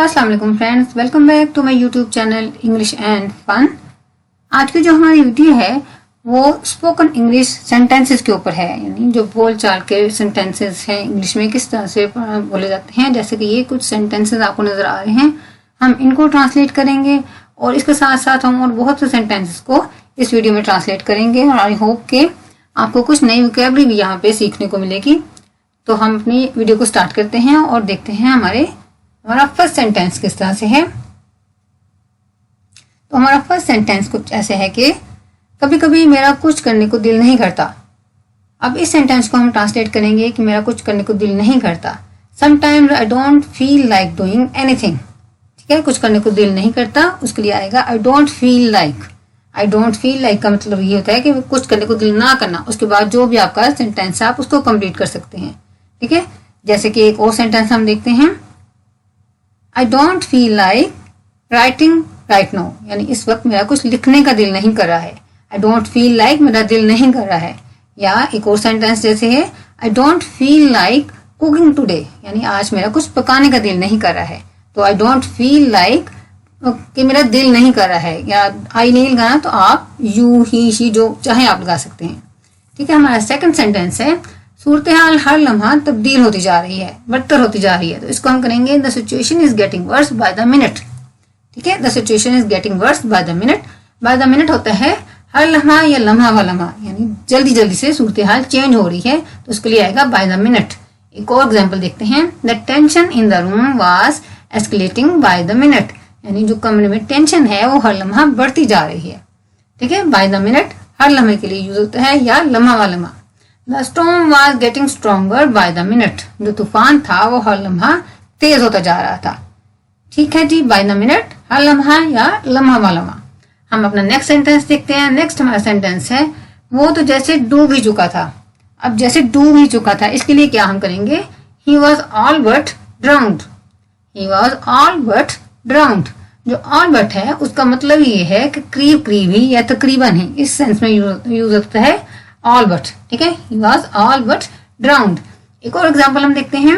अस्सलाम वालेकुम friends, welcome back to my YouTube channel English and fun. आज की जो हमारी वीडियो है वो स्पोकन इंग्लिश सेंटेंसेस के ऊपर है, यानी जो बोल चाल के सेंटेंसेस हैं इंग्लिश में किस तरह से बोले जाते हैं। जैसे कि ये कुछ सेंटेंसेस आपको नजर आ रहे हैं, हम इनको ट्रांसलेट करेंगे और इसके साथ साथ हम और बहुत से सेंटेंसेस को इस वीडियो में ट्रांसलेट करेंगे और आई होप के आपको कुछ नई वोकैबुलरी भी यहाँ पे सीखने को मिलेगी। तो हम अपनी वीडियो को स्टार्ट करते हैं और देखते हैं हमारा फर्स्ट सेंटेंस किस तरह से है। तो हमारा फर्स्ट सेंटेंस कुछ ऐसे है कि कभी कभी मेरा कुछ करने को दिल नहीं करता। अब इस सेंटेंस को हम ट्रांसलेट करेंगे कि मेरा कुछ करने को दिल नहीं करता। Sometimes I don't feel like doing anything. ठीक है, कुछ करने को दिल नहीं करता, उसके लिए आएगा I don't feel like. I don't feel like का मतलब ये होता है कि कुछ करने को दिल ना करना। उसके बाद जो भी आपका सेंटेंस है आप उसको कंप्लीट कर सकते हैं। ठीक है, जैसे कि एक और सेंटेंस हम देखते हैं, I don't feel like writing right now, यानी इस वक्त मेरा कुछ लिखने का दिल नहीं कर रहा है। आई डोंट फील लाइक मेरा दिल नहीं कर रहा है। या एक और सेंटेंस जैसे है, I don't feel like cooking today, यानी आज मेरा कुछ पकाने का दिल नहीं कर रहा है। तो आई डोंट फील लाइक कि मेरा दिल नहीं कर रहा है, या आई नहीं लगाना तो आप यू ही शी जो चाहे आप लगा सकते हैं। ठीक है, हमारा सेकंड सेंटेंस है, सूरत हाल हर लम्हा तब्दील होती जा रही है, बदतर होती जा रही है। तो इसको हम करेंगे the situation is getting worse by the minute. ठीक है, the situation is getting worse by the minute. By the minute होता है हर लम्हा या लम्हा व लम्हा, यानी जल्दी जल्दी से सूरत हाल चेंज हो रही है, तो उसके लिए आएगा बाय द मिनट। एक और एग्जाम्पल देखते हैं, the tension in the room was escalating by the minute, यानी जो कमरे में टेंशन है वो हर लम्हा बढ़ती जा रही है। ठीक है, बाय द मिनट हर लम्हे के लिए यूज होता है, या लम्हा व लम्हा। The storm was getting stronger by the minute, जो तूफान था वो हर लम्हा तेज होता जा रहा था। ठीक है जी, बाय द मिनट हर लम्हा या लम्हा व लम्हा। हम अपना नेक्स्ट सेंटेंस देखते हैं। नेक्स्ट हमारा सेंटेंस है, वो तो जैसे डूब ही चुका था। अब जैसे डूब ही चुका था, इसके लिए क्या हम करेंगे, he was all but drowned. He was all but drowned. जो ऑल बट है उसका मतलब ये है कि करीब करीब ही या तकरीबन ही, इस सेंस में यूज होता है ऑल बट। ठीक है, he was all but drowned. एक और एग्जाम्पल हम देखते हैं,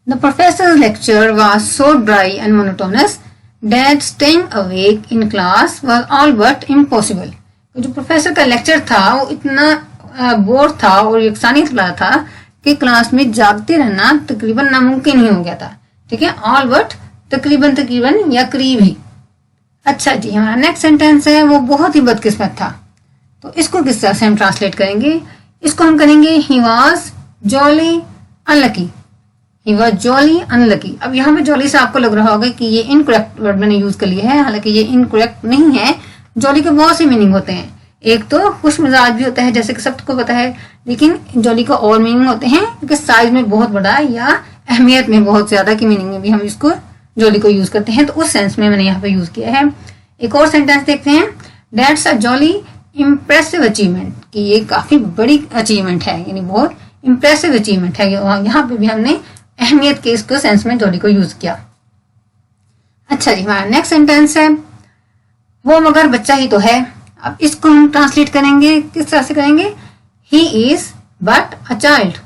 the professor lecture was so dry and monotonous that staying awake in class was all but impossible। जो प्रोफेसर का लेक्चर था वो इतना बोर था और यकसानी रहा था कि क्लास में जागते रहना तकरीबन नामुमकिन ही हो गया था। ठीक है, ऑल बट तकरीबन या करीब ही। अच्छा जी, हमारा नेक्स्ट सेंटेंस है, वो बहुत ही बदकिस्मत था। तो इसको किस तरह से हम ट्रांसलेट करेंगे, इसको हम करेंगे he was jolly unlucky. He was jolly unlucky. अब यहाँ पे जॉली से आपको लग रहा होगा कि ये इनकरेक्ट वर्ड मैंने यूज कर लिया है, हालांकि ये इनकरेक्ट नहीं है। जॉली के बहुत से मीनिंग होते हैं। एक तो खुश मिजाज भी होता है, जैसे कि सबको पता है, लेकिन जॉली का और मीनिंग होते हैं क्योंकि साइज में बहुत बड़ा या अहमियत में बहुत ज्यादा की मीनिंग में भी हम इसको जॉली को यूज करते हैं। तो उस सेंस में मैंने यहाँ पे यूज किया है। एक और सेंटेंस देखते हैं, that's a jolly impressive achievement, कि ये काफी बड़ी अचीवमेंट है, यानी बहुत इम्प्रेसिव अचीवमेंट है। यहाँ पे भी हमने अहमियत के इसको सेंस में जॉली को यूज किया। अच्छा जी, हमारा नेक्स्ट सेंटेंस है, वो मगर बच्चा ही तो है। अब इसको हम ट्रांसलेट करेंगे, किस तरह से करेंगे, ही is but a child.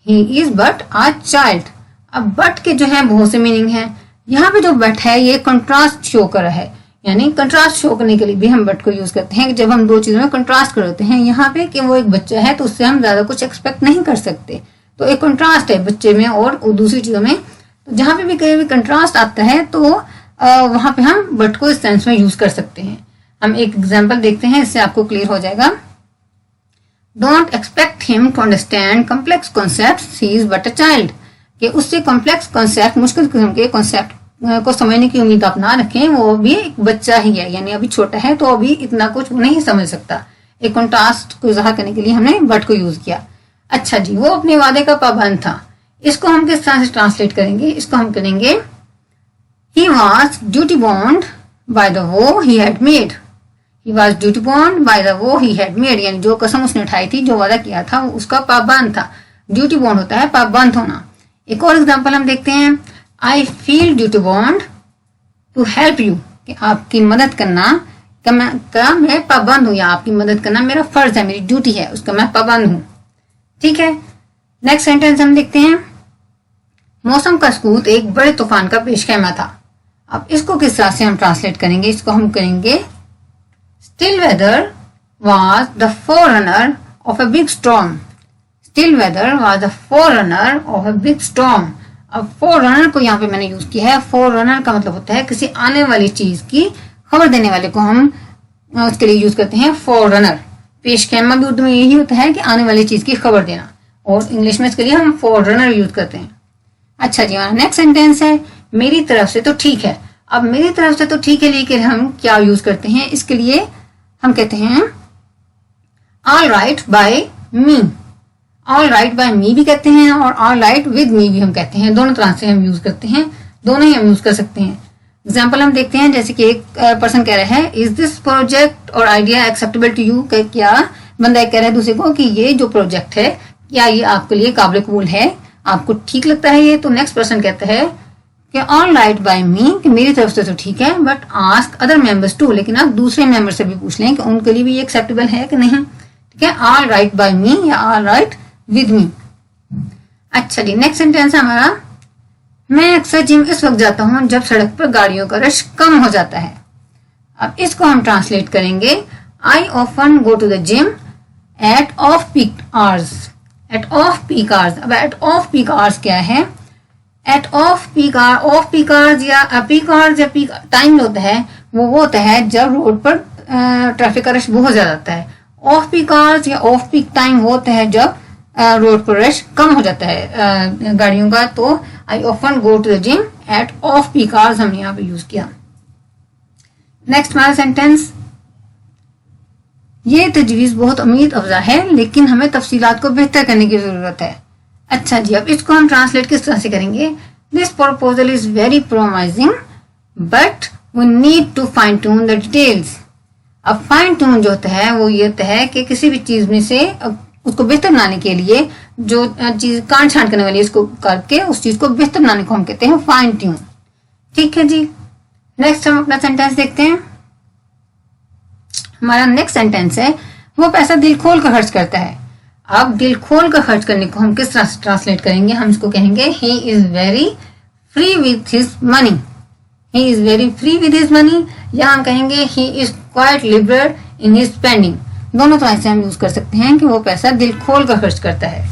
He is but a child. अब बट के जो है बहुत से मीनिंग है। यहाँ पे जो बट है ये कंट्रास्ट शो कर रहा है, यानी कंट्रास्ट शो करने के लिए भी हम बट को यूज करते हैं। जब हम दो चीजों में कंट्रास्ट करते हैं, यहाँ पे कि वो एक बच्चा है तो उससे हम ज्यादा कुछ एक्सपेक्ट नहीं कर सकते, तो एक कंट्रास्ट है बच्चे में और दूसरी चीजों में। तो जहां पे भी कहीं भी कंट्रास्ट आता है तो वहां पे हम बट को इस सेंस में यूज कर सकते हैं। हम एक एग्जांपल देखते हैं, इससे आपको क्लियर हो जाएगा। Don't expect him to understand complex concepts, he is but a child. कि उससे कॉम्प्लेक्स कॉन्सेप्ट, मुश्किल किस्म के कॉन्सेप्ट को समझने की उम्मीद आप ना रखें, वो भी एक बच्चा ही है, यानी अभी छोटा है तो अभी इतना कुछ नहीं समझ सकता। एक कॉन्ट्रास्ट को इजाहर करने के लिए हमने बट को यूज किया। अच्छा जी, वो अपने वादे का पाबंद था। इसको हम किस तरह से ट्रांसलेट करेंगे, इसको हम करेंगे, he was duty bound by the vow he had made. He was duty bound by the vow he had made, यानी जो कसम उसने उठाई थी, जो वादा किया था, वो उसका पाबंद था। ड्यूटी बॉन्ड होता है पाबंद होना। एक और एग्जाम्पल हम देखते हैं, I feel duty bound to help you, कि आपकी मदद करना का मैं पाबंद हूं, या आपकी मदद करना मेरा फर्ज है, मेरी ड्यूटी है, उसका मैं पाबंद हूं। ठीक है, नेक्स्ट सेंटेंस हम देखते हैं, मौसम का सकूत एक बड़े तूफान का पेशखेमा था। अब इसको किस तरह से हम ट्रांसलेट करेंगे? इसको हम करेंगे still weather was the forerunner of a big storm. Still weather was the forerunner of a big storm. अब फोररनर को यहाँ पे मैंने यूज किया है। फोररनर का मतलब होता है किसी आने वाली चीज की खबर देने वाले को हम उसके लिए यूज करते हैं फोररनर। पेशखेमा भी उर्दू में यही होता है कि आने वाली चीज की खबर देना, और इंग्लिश में इसके लिए हम फोररनर यूज करते हैं। अच्छा जी, हमारा नेक्स्ट सेंटेंस है मेरी तरफ से तो ठीक है। अब मेरी तरफ से तो ठीक है लेकिन हम क्या यूज करते हैं? इसके लिए हम कहते हैं ऑल राइट बाय मी। ऑल राइट बाय मी भी कहते हैं और ऑल राइट विद मी भी हम कहते हैं। दोनों तरह से हम यूज करते हैं, दोनों ही हम यूज कर सकते हैं। एग्जाम्पल हम देखते हैं, जैसे कि एक पर्सन कह रहा है इज दिस प्रोजेक्ट और आइडिया एक्सेप्टेबल टू यू। क्या बंदा एक कह रहा है दूसरे को कि ये जो प्रोजेक्ट है क्या ये आपके लिए काबिल कबूल है, आपको ठीक लगता है ये? तो नेक्स्ट पर्सन कहता है कि ऑल राइट बाय मी, कि मेरी तरफ से तो ठीक है, but ask other members to, लेकिन आप दूसरे मेंबर से भी पूछ लें कि उनके लिए भी ये एक्सेप्टेबल है कि नहीं। ठीक है, ऑल राइट बाय मी या ऑल राइट विद मी। अच्छा जी, नेक्स्ट सेंटेंस है हमारा मैं अक्सर जिम इस वक्त जाता हूं जब सड़क पर गाड़ियों का रश कम हो जाता है। अब इसको हम ट्रांसलेट करेंगे I often go to the gym at off peak hours. At off peak hours. अब एट ऑफ पीक आवर्स क्या है? एट ऑफ पीक आवर्स या पीक आवर्स या पीक टाइम होता है वो होता है जब रोड पर ट्रैफिक का रश बहुत ज्यादा होता है। ऑफ पीक आवर्स या ऑफ पीक टाइम होता है जब रोड पर रश कम हो जाता है गाड़ियों का। तो I often go to the gym at off peak hours हमने यहाँ पे यूज किया। नेक्स्ट हमारा सेंटेंस, ये तजवीज बहुत उम्मीद अफजा है लेकिन हमें तफसीलात को बेहतर करने की जरूरत है। अच्छा जी, अब इसको हम ट्रांसलेट किस तरह से करेंगे? This proposal is very promising but we need to fine tune the details. अब फाइन ट्यून जो होता है वो ये होता है कि किसी भी चीज में से उसको बेहतर बनाने के लिए जो चीज काट छांट करने वाली है उसको करके उस चीज को बेहतर बनाने को हम कहते हैं फाइन ट्यून। ठीक है जी, नेक्स्ट हम अपना सेंटेंस देखते हैं। हमारा नेक्स्ट सेंटेंस है वो पैसा दिल खोल कर खर्च करता है। अब दिल खोल कर खर्च करने को हम किस तरह से ट्रांसलेट करेंगे? हम इसको कहेंगे he is very free with his money. He is very free with his money, या हम कहेंगे he is quite liberal in his spending. दोनों तरह से हम यूज कर सकते हैं कि वो पैसा दिल खोल कर खर्च करता है।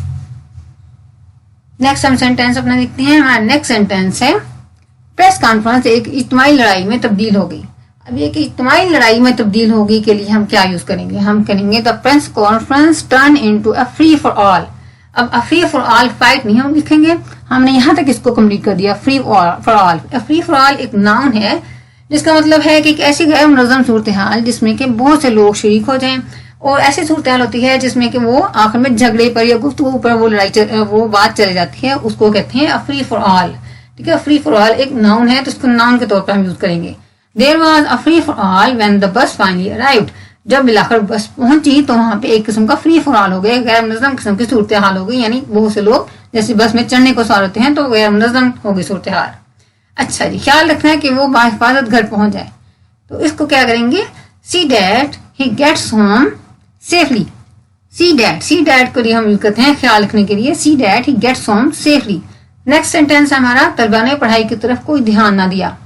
नेक्स्ट हम सेंटेंस अपना देखते हैं। हमारा नेक्स्ट सेंटेंस है प्रेस कॉन्फ्रेंस एक इज्तिमाई लड़ाई में तब्दील हो गई। अब एक इज्तिमाई लड़ाई में तब्दील हो गई के लिए हम क्या यूज करेंगे? हम करेंगे the press conference turn into a free for all. अब a free for all fight नहीं हम लिखेंगे, हमने यहाँ तक इसको कंप्लीट कर दिया। Free for all, free for all एक नाउन है जिसका मतलब है कि एक ऐसी गैर मुनज़्ज़म सूरत हाल जिसमें कि बहुत से लोग शरीक हो जाएं, और ऐसी सूरत हाल होती है जिसमें कि वो आखिर में झगड़े पर या गुफ्तगू पर वो बात चली जाती है, उसको कहते हैं फ्री फॉर ऑल। ठीक है, फ्री फॉर ऑल एक नाउन है तो इसको नाउन के तौर पर हम यूज करेंगे। There was a free for all when the bus finally arrived. जब मिलाकर बस पहुंची तो वहां पे एक किस्म का फ्री फॉर ऑल हो गया, गैर मुनज़्ज़म किस्म की सूरत हाल हो गई, यानी बहुत से लोग जैसे बस में चढ़ने को सवार होते हैं तो गैर मुनज़्ज़म हो गई सूरत हाल। अच्छा जी, ख्याल रखना है कि वो बाहिफाजत घर पहुंच जाए, तो इसको क्या करेंगे? See that he gets home safely. See that को लिए हम यूज करते हैं ख्याल रखने के लिए। See that he gets home safely. Next sentence हमारा तलबा ने पढ़ाई की तरफ कोई ध्यान ना दिया,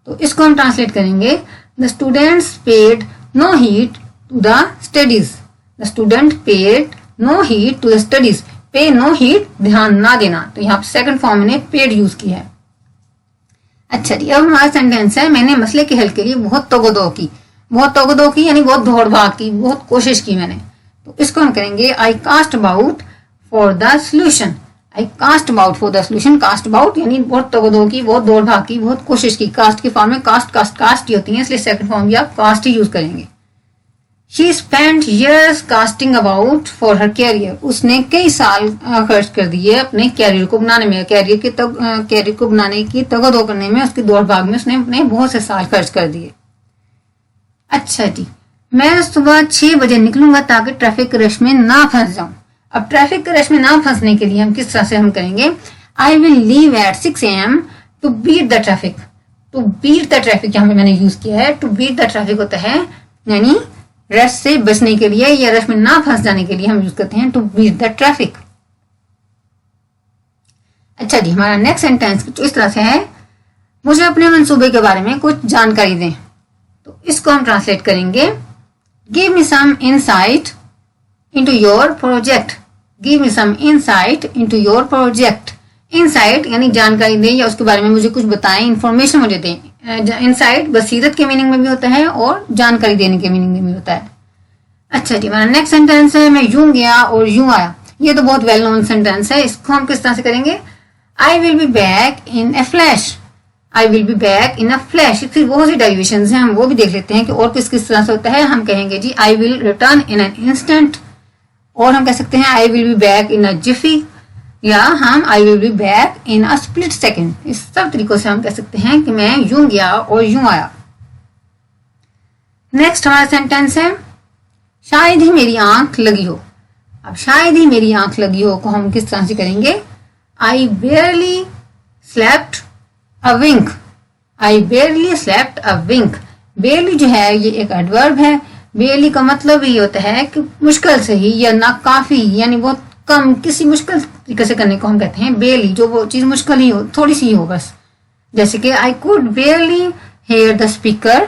तो इसको हम ट्रांसलेट करेंगे the students paid no heed to the studies. The student paid no heed to the studies. Pay no heed ध्यान ना देना, तो यहाँ पे सेकंड फॉर्म ने पेड यूज किया है। अच्छा जी, अब हमारा सेंटेंस है मैंने मसले के हल के लिए बहुत तोगदो की। बहुत तोगदो की यानी बहुत दौड़ भाग की, बहुत कोशिश की मैंने, तो इसको हम करेंगे I cast about for the solution. I cast about for the solution. Cast about यानी बहुत तगदो की, बहुत दौड़ भाग की, बहुत कोशिश की। कास्ट की फॉर्म में कास्ट ही होती है, इसलिए सेकंड फॉर्म भी आप कास्ट ही यूज करेंगे। She spent years casting about for her career. उसने कई साल खर्च कर दिए अपने कैरियर को बनाने में, कैरियर को बनाने की तगदो करने में, उसकी दौड़ भाग में उसने अपने बहुत से साल खर्च कर दिए। अच्छा जी, मैं सुबह 6 बजे निकलूंगा ताकि ट्रैफिक रश में ना फंस जाऊं। अब ट्रैफिक रश में ना फंसने के लिए हम किस तरह से हम करेंगे? I will leave at 6 AM to beat the traffic. To beat the traffic यहाँ पे मैंने यूज किया है। टू बीट द ट्रैफिक होता है यानी रश से बचने के लिए या रश में ना फंस जाने के लिए हम यूज करते हैं टू बीट द ट्रैफिक। अच्छा जी, हमारा नेक्स्ट सेंटेंस कुछ इस तरह से है, मुझे अपने मंसूबे के बारे में कुछ जानकारी दें। तो इसको हम ट्रांसलेट करेंगे, give me some insight into your project. Give me some insight into your project. Insight यानी जानकारी दें या उसके बारे में मुझे कुछ बताएं, इंफॉर्मेशन मुझे दें। इंसाइट बसीरत के मीनिंग में भी होता है और जानकारी देने के मीनिंग में भी होता है। अच्छा जी, हमारा नेक्स्ट सेंटेंस है, मैं यूं गया और यूं आया। ये तो बहुत वेल नोन सेंटेंस है, इसको हम किस तरह से करेंगे, I will be back in A flash. I will be back in a flash. फिर बहुत सी डेरिवेशन हैं, हम वो भी देख लेते हैं कि और किस किस तरह से होता है। हम कहेंगे जी I will return in an instant, और हम कह सकते हैं I will be back in a jiffy, या हम I will be back in a split second. इस सब तरीकों से हम कह सकते हैं कि मैं यूं गया और यूं आया। नेक्स्ट हमारा सेंटेंस है, शायद ही मेरी आंख लगी हो। अब शायद ही मेरी आंख लगी हो को हम किस तरह से करेंगे, आई बेयरली स्लेप्ट अ विंक। आई बेयरली स्लेप्ट अ विंक। बेयरली जो है ये एक एडवर्ब है। बेयरली का मतलब ये होता है कि मुश्किल से ही या ना काफी, यानी बहुत कम, किसी मुश्किल तरीके से करने को हम कहते हैं बेयरली। जो वो चीज मुश्किल ही हो, थोड़ी सी ही हो बस। जैसे कि I could barely hear the speaker.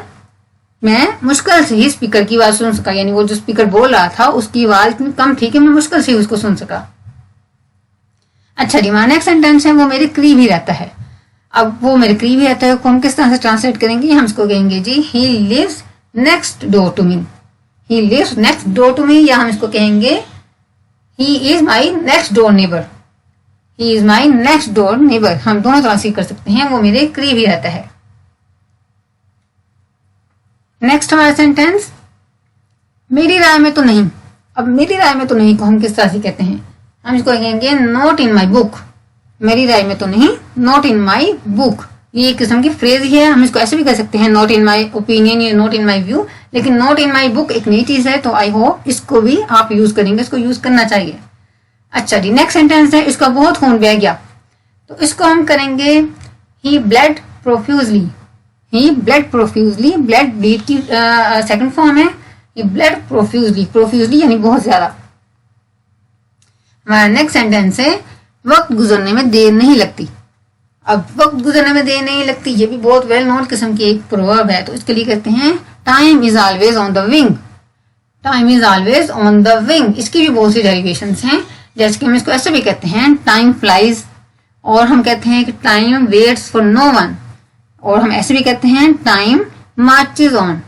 मैं मुश्किल से ही स्पीकर की आवाज सुन सका, यानी वो जो स्पीकर बोल रहा था उसकी आवाज इतनी कम थी कि मैं मुश्किल से ही उसको सुन सका। अच्छा जी, हमारा नेक्स्ट सेंटेंस है, वो मेरे करीब ही रहता है। अब वो मेरे करीब ही रहता है को हम किस तरह से ट्रांसलेट करेंगे, हम इसको कहेंगे जी he lives next door to me. He lives next door to me, या हम इसको कहेंगे he is my next door neighbour. He is my next door neighbour. हम दोनों तरह से कर सकते हैं, वो मेरे करीब ही रहता है। नेक्स्ट हमारा सेंटेंस, मेरी राय में तो नहीं। अब मेरी राय में तो नहीं को हम किस तरह से कहते हैं, हम इसको कहेंगे नॉट इन माई बुक। मेरी राय में तो नहीं, नॉट इन माई बुक। ये एक किस्म की फ्रेज ही है, हम इसको ऐसे भी कह सकते हैं नॉट इन माई ओपिनियन या नॉट इन माई व्यू, लेकिन नॉट इन माई बुक एक नई चीज है, तो आई होप इसको भी आप यूज करेंगे, इसको यूज करना चाहिए। अच्छा जी, नेक्स्ट सेंटेंस है, इसका बहुत खून बह गया। तो इसको हम करेंगे ही ब्लड प्रोफ्यूजली। ही ब्लड प्रोफ्यूजली, ब्लड ब्लीड की सेकंड फॉर्म है, ये ब्लड प्रोफ्यूजली। प्रोफ्यूजली यानी बहुत ज्यादा। हमारा नेक्स्ट सेंटेंस है, वक्त गुजरने में देर नहीं लगती। अब वक्त गुजरने में देर नहीं लगती, ये भी बहुत वेल नोन किस्म की एक प्रोवर्ब है, तो इसके लिए कहते हैं time is always on the wing. Time is always on the wing. इसकी भी बहुत सी डेरिवेशंस हैं, जैसे कि हम इसको ऐसे भी कहते हैं टाइम फ्लाइज, और हम कहते हैं कि time waits for no one, और हम ऐसे भी कहते हैं टाइम मार्चेज ऑन,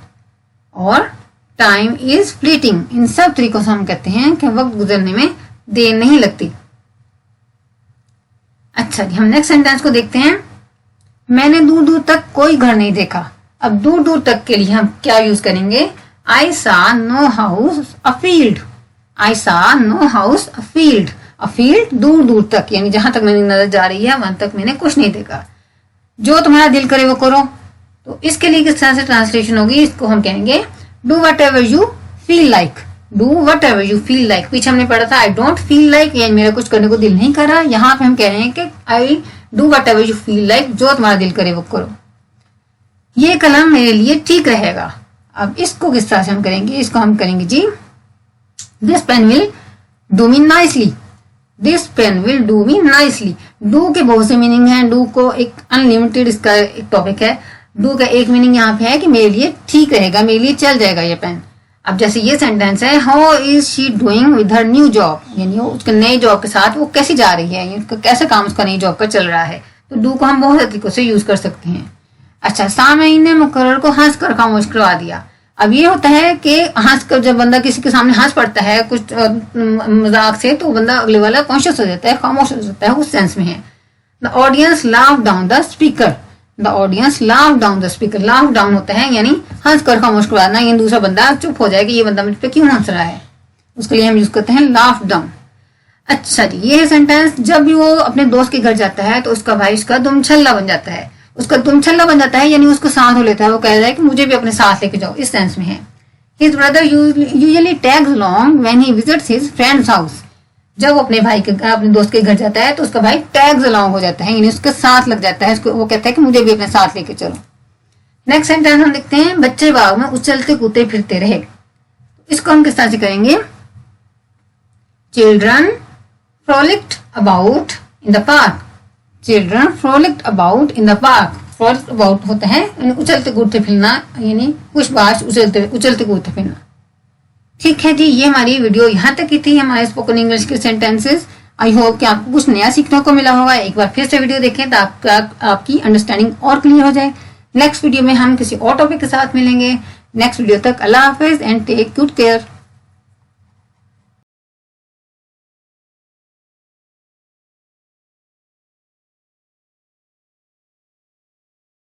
और टाइम इज फ्लीटिंग। इन सब तरीकों से हम कहते हैं कि वक्त गुजरने में देर नहीं लगती। अच्छा जी, हम नेक्स्ट सेंटेंस को देखते हैं, मैंने दूर दूर तक कोई घर नहीं देखा। अब दूर दूर तक के लिए हम क्या यूज करेंगे, I saw no house a field. I saw no house a field. A field दूर दूर तक, यानी जहां तक मेरी नजर जा रही है वहां तक मैंने कुछ नहीं देखा। जो तुम्हारा दिल करे वो करो। तो इसके लिए किस तरह से ट्रांसलेशन होगी, इसको हम कहेंगे do what ever you feel like. Do what ever you feel like. पीछे हमने पढ़ा था आई डोंट फील लाइक, यानी मेरा कुछ करने को दिल नहीं कर रहा। यहाँ पे हम कह रहे हैं कि I do what ever you feel like, जो तुम्हारा दिल करे वो करो। ये कलम मेरे लिए ठीक रहेगा। अब इसको किस तरह से हम करेंगे, इसको हम करेंगे जी this pen will do me nicely. This pen will do me nicely. Do के बहुत से मीनिंग हैं, डू को एक अनलिमिटेड इसका एक टॉपिक है। डू का एक मीनिंग यहाँ पे है कि मेरे लिए ठीक रहेगा, मेरे लिए चल जाएगा ये पेन। अब जैसे ये सेंटेंस है, how is she doing with her new job, यानी उसके नए जॉब के साथ वो कैसी जा रही है, उसका कैसे काम उसका नई जॉब का चल रहा है। तो डू को हम बहुत तरीकों से यूज कर सकते हैं। अच्छा, सामईन ने मुकर्रर को हंस कर खामोश करवा दिया। अब ये होता है कि हंस कर जब बंदा किसी के सामने हंस पड़ता है कुछ मजाक से, तो बंदा अगले वाला कॉन्शियस हो जाता है, खामोश हो जाता है, उस सेंस में है। The audience laugh down the speaker. The audience laugh down the speaker. Laugh down होता है यानी हंस कर खामोश करवाना, यानी दूसरा बंदा चुप हो जाए कि ये बंदा मुझ पे क्यों हंस रहा है, उसके लिए हम यूज करते हैं लाफ डाउन। अच्छा जी, ये है सेंटेंस, जब भी वो अपने दोस्त के घर जाता है तो उसका भाई उसका दुमछल्ला बन जाता है। उसका दुमछल्ला बन जाता है यानी उसको साथ हो लेता है, वो कह रहा है कि मुझे भी अपने साथ लेके जाओ, इस सेंस में है। His brother usually tags along when he visits his friends house. जब वो अपने भाई के अपने दोस्त के घर जाता है तो उसका भाई टैग्स अलोंग हो जाता है, यानी उसके साथ लग जाता है, उसको वो कहता है कि मुझे भी अपने साथ लेके चलो। नेक्स्ट सेंटेंस हम देखते हैं, बच्चे बाग में उछलते कूदते फिरते रहे। इसको हम किस तरह से करेंगे, children frolicked about in the park. Children frolicked about in the park. Frolicked about होता है उछलते कूदते फिरना, यानी कुछ बात उछलते कूदते फिरना। ठीक है जी, ये हमारी वीडियो यहाँ तक की थी, हमारे स्पोकन इंग्लिश के सेंटेंसेस। आई होप कि आपको कुछ नया सीखने को मिला होगा। एक बार फिर से वीडियो देखें तो आपकी अंडरस्टैंडिंग और क्लियर हो जाए। नेक्स्ट वीडियो में हम किसी और टॉपिक के साथ मिलेंगे। नेक्स्ट वीडियो तक अल्लाह हाफिज एंड टेक गुड केयर।